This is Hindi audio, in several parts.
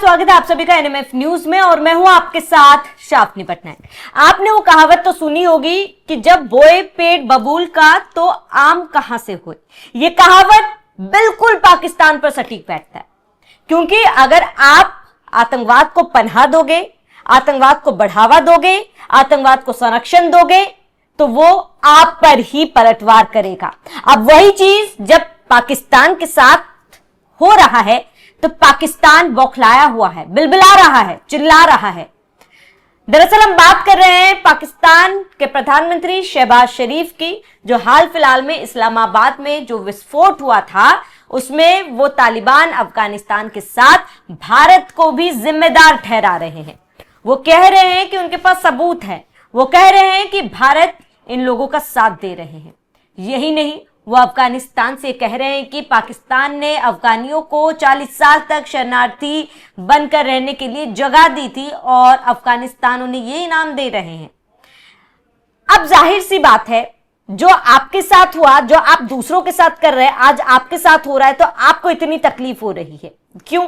स्वागत है आप सभी का एनएमएफ न्यूज में और मैं हूं आपके साथ शाफनी पटनायक। आपने वो कहावत तो सुनी होगी कि जब बोए पेट बबूल का तो आम कहां से हुए। ये कहावत बिल्कुल पाकिस्तान पर सटीक बैठता है, क्योंकि अगर आप आतंकवाद को पनाह दोगे, आतंकवाद को बढ़ावा दोगे, आतंकवाद को संरक्षण दोगे, तो वो आप पर ही पलटवार करेगा। अब वही चीज जब पाकिस्तान के साथ हो रहा है तो पाकिस्तान बौखलाया हुआ है, बिलबिला रहा है, चिल्ला रहा है। दरअसल हम बात कर रहे हैं पाकिस्तान के प्रधानमंत्री शहबाज शरीफ की, जो हाल फिलहाल में इस्लामाबाद में जो विस्फोट हुआ था उसमें वो तालिबान अफगानिस्तान के साथ भारत को भी जिम्मेदार ठहरा रहे हैं। वो कह रहे हैं कि उनके पास सबूत है, वो कह रहे हैं कि भारत इन लोगों का साथ दे रहे हैं। यही नहीं, वो अफगानिस्तान से कह रहे हैं कि पाकिस्तान ने अफगानियों को 40 साल तक शरणार्थी बनकर रहने के लिए जगह दी थी और अफगानिस्तान उन्हें ये इनाम दे रहे हैं। अब जाहिर सी बात है, जो आपके साथ हुआ, जो आप दूसरों के साथ कर रहे हैं, आज आपके साथ हो रहा है तो आपको इतनी तकलीफ हो रही है क्यों?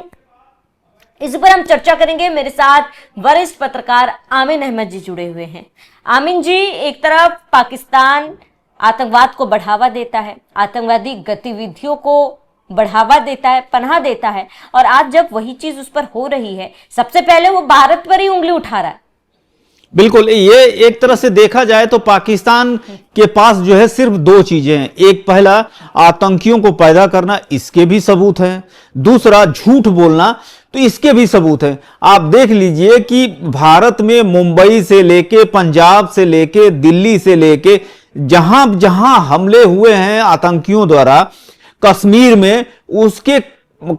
इस पर हम चर्चा करेंगे। मेरे साथ वरिष्ठ पत्रकार आमिन अहमद जी जुड़े हुए हैं। आमिन जी, एक तरफ पाकिस्तान आतंकवाद को बढ़ावा देता है, आतंकवादी गतिविधियों को बढ़ावा देता है, पनाह देता है, और आज जब वही चीज उस पर हो रही है, सबसे पहले वो भारत पर ही उंगली उठा रहा है। बिल्कुल, ये एक तरह से देखा जाए तो पाकिस्तान के पास जो है सिर्फ दो चीजें हैं। एक, पहला आतंकियों को पैदा करना, इसके भी सबूत हैं। दूसरा, झूठ बोलना, तो इसके भी सबूत हैं। आप देख लीजिए कि भारत में मुंबई से लेके, पंजाब से लेके, दिल्ली से लेके जहां जहां हमले हुए हैं आतंकियों द्वारा, कश्मीर में, उसके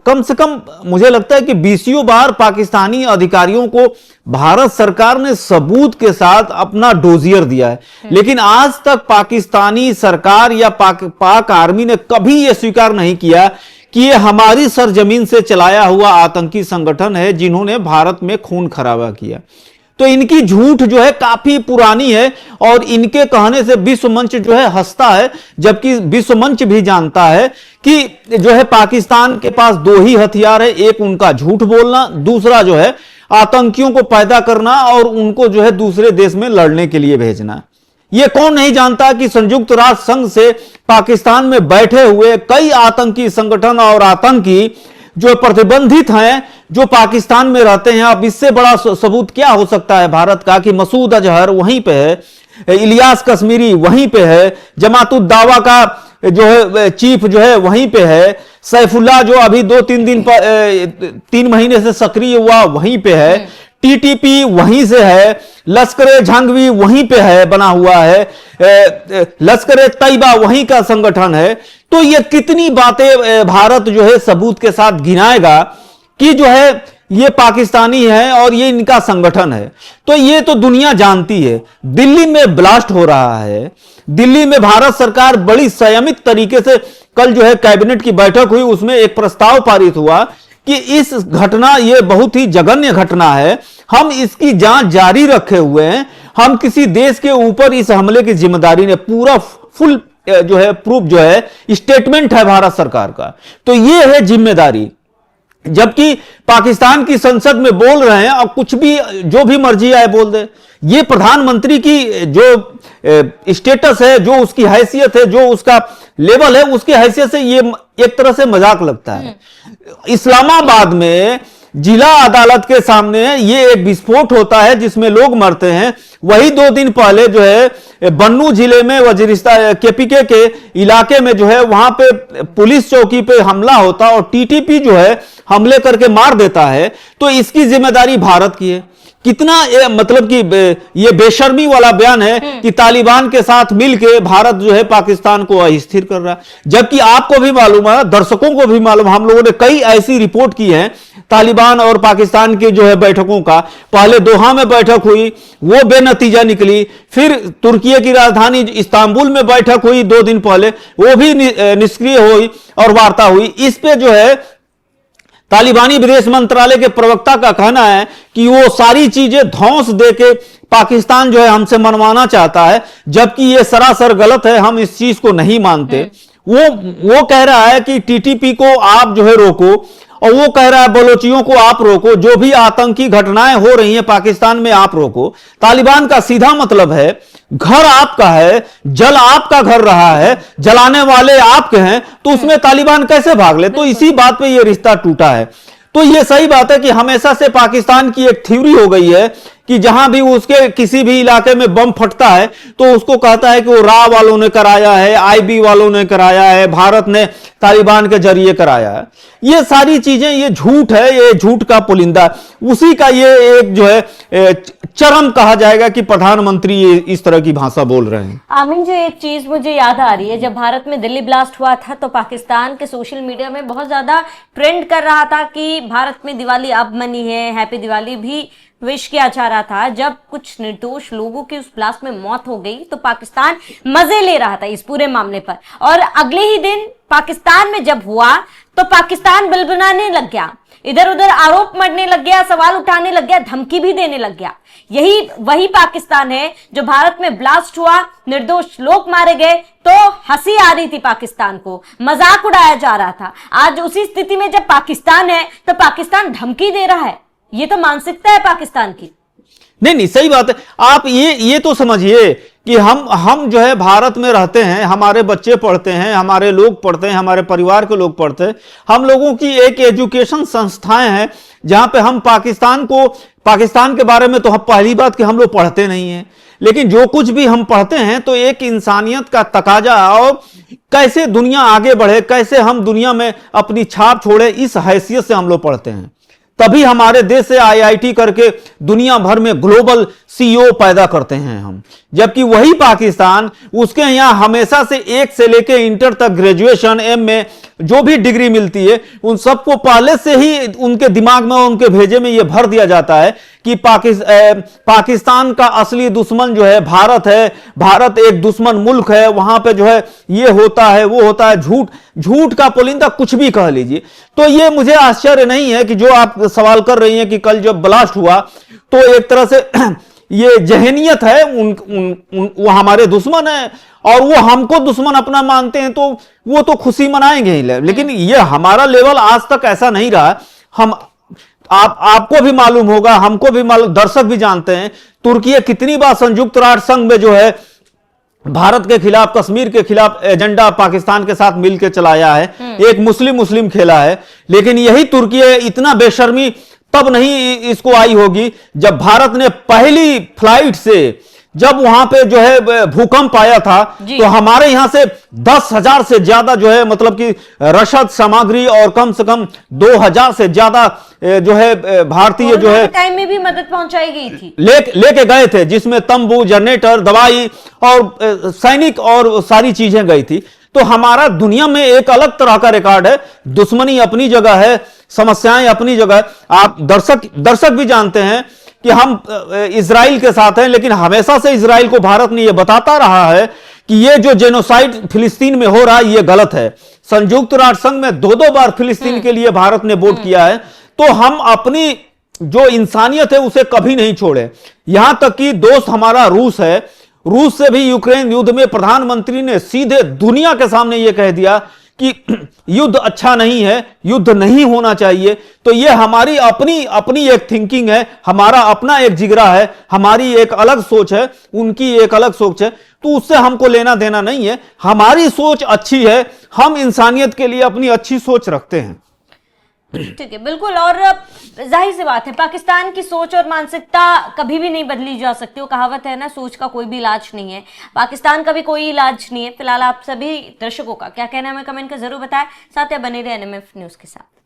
कम से कम मुझे लगता है कि 20 बार पाकिस्तानी अधिकारियों को भारत सरकार ने सबूत के साथ अपना डोजियर दिया है। लेकिन आज तक पाकिस्तानी सरकार या पाक आर्मी ने कभी यह स्वीकार नहीं किया कि ये हमारी सरजमीन से चलाया हुआ आतंकी संगठन है जिन्होंने भारत में खून खराबा किया। तो इनकी झूठ जो है काफी पुरानी है और इनके कहने से विश्व मंच जो है हंसता है, जबकि विश्व मंच भी जानता है कि जो है पाकिस्तान के पास दो ही हथियार है। एक उनका झूठ बोलना, दूसरा जो है आतंकियों को पैदा करना और उनको जो है दूसरे देश में लड़ने के लिए भेजना। ये कौन नहीं जानता कि संयुक्त राष्ट्र संघ से पाकिस्तान में बैठे हुए कई आतंकी संगठन और आतंकी जो प्रतिबंधित हैं, जो पाकिस्तान में रहते हैं। अब इससे बड़ा सबूत क्या हो सकता है भारत का कि मसूद अजहर वहीं पे है, इलियास कश्मीरी वहीं पे है, जमातुद दावा का जो है चीफ जो है वहीं पे है, सैफुल्लाह जो अभी 3 महीने से सक्रिय हुआ वहीं पे है, टीटीपी वहीं से है, लश्कर जंग वहीं पे है, बना हुआ है, लश्कर तैयबा वहीं का संगठन है। तो ये कितनी बातें भारत जो है सबूत के साथ गिनाएगा कि जो है ये पाकिस्तानी है और ये इनका संगठन है। तो ये तो दुनिया जानती है। दिल्ली में ब्लास्ट हो रहा है, दिल्ली में भारत सरकार बड़ी संयमित तरीके से, कल जो है कैबिनेट की बैठक हुई, उसमें एक प्रस्ताव पारित हुआ कि इस घटना, ये बहुत ही जघन्य घटना है, हम इसकी जांच जारी रखे हुए हैं। हम किसी देश के ऊपर इस हमले की जिम्मेदारी ने पूरा फुल जो है प्रूफ जो है स्टेटमेंट है भारत सरकार का। तो ये है जिम्मेदारी। जबकि पाकिस्तान की संसद में बोल रहे हैं और कुछ भी जो भी मर्जी आए बोल दे। ये प्रधानमंत्री की जो स्टेटस है, जो उसकी हैसियत है, जो उसका लेवल है, उसकी हैसियत से ये एक तरह से मजाक लगता है। इस्लामाबाद में जिला अदालत के सामने ये एक विस्फोट होता है जिसमें लोग मरते हैं। वही 2 दिन पहले जो है बन्नू जिले में वजीरिस्तान केपीके के इलाके में जो है वहां पे पुलिस चौकी पे हमला होता और टीटीपी जो है हमले करके मार देता है। तो इसकी जिम्मेदारी भारत की है। कितना मतलब कि ये बेशर्मी वाला बयान है कि तालिबान के साथ मिलकर भारत जो है पाकिस्तान को अस्थिर कर रहा है। जबकि आपको भी मालूम है, दर्शकों को भी मालूम, हम लोगों ने कई ऐसी रिपोर्ट की है तालिबान और पाकिस्तान की जो है बैठकों का। पहले दोहा में बैठक हुई, वो बेनतीजा निकली। फिर तुर्की की राजधानी इस्तांबुल में बैठक हुई 2 दिन पहले, वो भी निष्क्रिय हुई और वार्ता हुई। इस पे जो है तालिबानी विदेश मंत्रालय के प्रवक्ता का कहना है कि वो सारी चीजें ध्वंस देके पाकिस्तान जो है हमसे मनवाना चाहता है, जबकि ये सरासर गलत है, हम इस चीज को नहीं मानते। वो कह रहा है कि टीटीपी को आप जो है रोको और वो कह रहा है बलोचियों को आप रोको, जो भी आतंकी घटनाएं हो रही हैं पाकिस्तान में आप रोको। तालिबान का सीधा मतलब है घर आपका है, जल आपका घर रहा है, जलाने वाले आपके हैं, तो उसमें तालिबान कैसे भाग ले? तो इसी बात पे ये रिश्ता टूटा है। तो ये सही बात है कि हमेशा से पाकिस्तान की एक थ्योरी हो गई है कि जहां भी उसके किसी भी इलाके में बम फटता है तो उसको कहता है कि वो रा वालों ने कराया है, आईबी वालों ने कराया है, भारत ने तालिबान के जरिए कराया है। ये सारी चीजें, ये झूठ है, ये झूठ का पुलिंदा। उसी का ये एक जो है चरम कहा जाएगा कि प्रधानमंत्री ये इस तरह की भाषा बोल रहे हैं। आमीन जी, एक चीज मुझे याद आ रही है, जब भारत में दिल्ली ब्लास्ट हुआ था तो पाकिस्तान के सोशल मीडिया में बहुत ज्यादा ट्रेंड कर रहा था कि भारत में दिवाली अब मनी है, हैप्पी दिवाली भी विश किया जा रहा था। जब कुछ निर्दोष लोगों की उस ब्लास्ट में मौत हो गई तो पाकिस्तान मजे ले रहा था इस पूरे मामले पर, और अगले ही दिन पाकिस्तान में जब हुआ तो पाकिस्तान बलबुलाने लग गया, इधर उधर आरोप मढ़ने लग गया, सवाल उठाने लग गया, धमकी भी देने लग गया। यही वही पाकिस्तान है जो भारत में ब्लास्ट हुआ, निर्दोष लोग मारे गए तो हंसी आ रही थी पाकिस्तान को, मजाक उड़ाया जा रहा था। आज उसी स्थिति में जब पाकिस्तान है तो पाकिस्तान धमकी दे रहा है। ये तो मानसिकता है पाकिस्तान की। नहीं, सही बात है। आप ये तो समझिए कि हम जो है भारत में रहते हैं, हमारे बच्चे पढ़ते हैं, हमारे लोग पढ़ते हैं, हमारे परिवार के लोग पढ़ते हैं। हम लोगों की एक एजुकेशन संस्थाएं हैं जहां पे हम पाकिस्तान के बारे में तो हम पहली बात कि हम लोग पढ़ते नहीं हैं, लेकिन जो कुछ भी हम पढ़ते हैं तो एक इंसानियत का तकाजा और कैसे दुनिया आगे बढ़े, कैसे हम दुनिया में अपनी छाप छोड़े, इस हैसियत से हम लोग पढ़ते हैं। तभी हमारे देश से आईआईटी करके दुनिया भर में ग्लोबल सीईओ पैदा करते हैं हम। जबकि वही पाकिस्तान, उसके यहां हमेशा से 1 से लेके इंटर तक ग्रेजुएशन, एमए जो भी डिग्री मिलती है उन सबको पहले से ही उनके दिमाग में और उनके भेजे में यह भर दिया जाता है कि पाकिस्तान का असली दुश्मन जो है भारत है, भारत एक दुश्मन मुल्क है, वहां पे जो है ये होता है वो होता है। झूठ का पुलिंदा कुछ भी कह लीजिए। तो ये मुझे आश्चर्य नहीं है कि जो आप सवाल कर रही हैं कि कल जब ब्लास्ट हुआ तो एक तरह से ये जहनियत है, वो हमारे दुश्मन है और वो हमको दुश्मन अपना मानते हैं तो वो तो खुशी मनाएंगे ही। लेकिन ये हमारा लेवल आज तक ऐसा नहीं रहा। आपको भी मालूम होगा, हमको भी मालूम, दर्शक भी जानते हैं, तुर्की कितनी बार संयुक्त राष्ट्र संघ में जो है भारत के खिलाफ, कश्मीर के खिलाफ एजेंडा पाकिस्तान के साथ मिलकर चलाया है, एक मुस्लिम खेला है। लेकिन यही तुर्की इतना बेशर्मी तब नहीं इसको आई होगी जब भारत ने पहली फ्लाइट से, जब वहां पे जो है भूकंप आया था तो हमारे यहां से 10,000 से ज्यादा जो है मतलब कि रसद सामग्री और कम से कम 2,000 से ज्यादा जो है भारतीय जो है टाइम में भी मदद पहुंचाई गई थी, लेके गए थे, जिसमें तंबू, जनरेटर, दवाई और सैनिक और सारी चीजें गई थी। तो हमारा दुनिया में एक अलग तरह का रिकॉर्ड है। दुश्मनी अपनी जगह है, समस्याएं अपनी जगह। आप दर्शक भी जानते हैं कि हम इजराइल के साथ हैं, लेकिन हमेशा से इजराइल को भारत ने यह बताता रहा है कि ये जो जेनोसाइड फिलिस्तीन में हो रहा है ये गलत है। संयुक्त राष्ट्र संघ में 2-2 बार फिलिस्तीन के लिए भारत ने वोट किया है। तो हम अपनी जो इंसानियत है उसे कभी नहीं छोड़े। यहां तक कि दोस्त हमारा रूस है, रूस से भी यूक्रेन युद्ध में प्रधानमंत्री ने सीधे दुनिया के सामने यह कह दिया कि युद्ध अच्छा नहीं है, युद्ध नहीं होना चाहिए। तो यह हमारी अपनी एक थिंकिंग है, हमारा अपना एक जिगरा है, हमारी एक अलग सोच है, उनकी एक अलग सोच है। तो उससे हमको लेना देना नहीं है। हमारी सोच अच्छी है, हम इंसानियत के लिए अपनी अच्छी सोच रखते हैं। ठीक है, बिल्कुल। और जाहिर सी बात है, पाकिस्तान की सोच और मानसिकता कभी भी नहीं बदली जा सकती। वो कहावत है ना, सोच का कोई भी इलाज नहीं है। पाकिस्तान का भी कोई इलाज नहीं है। फिलहाल आप सभी दर्शकों का क्या कहना है हमें कमेंट कर जरूर बताएं। साथ ही बने रहे एनएमएफ न्यूज के साथ।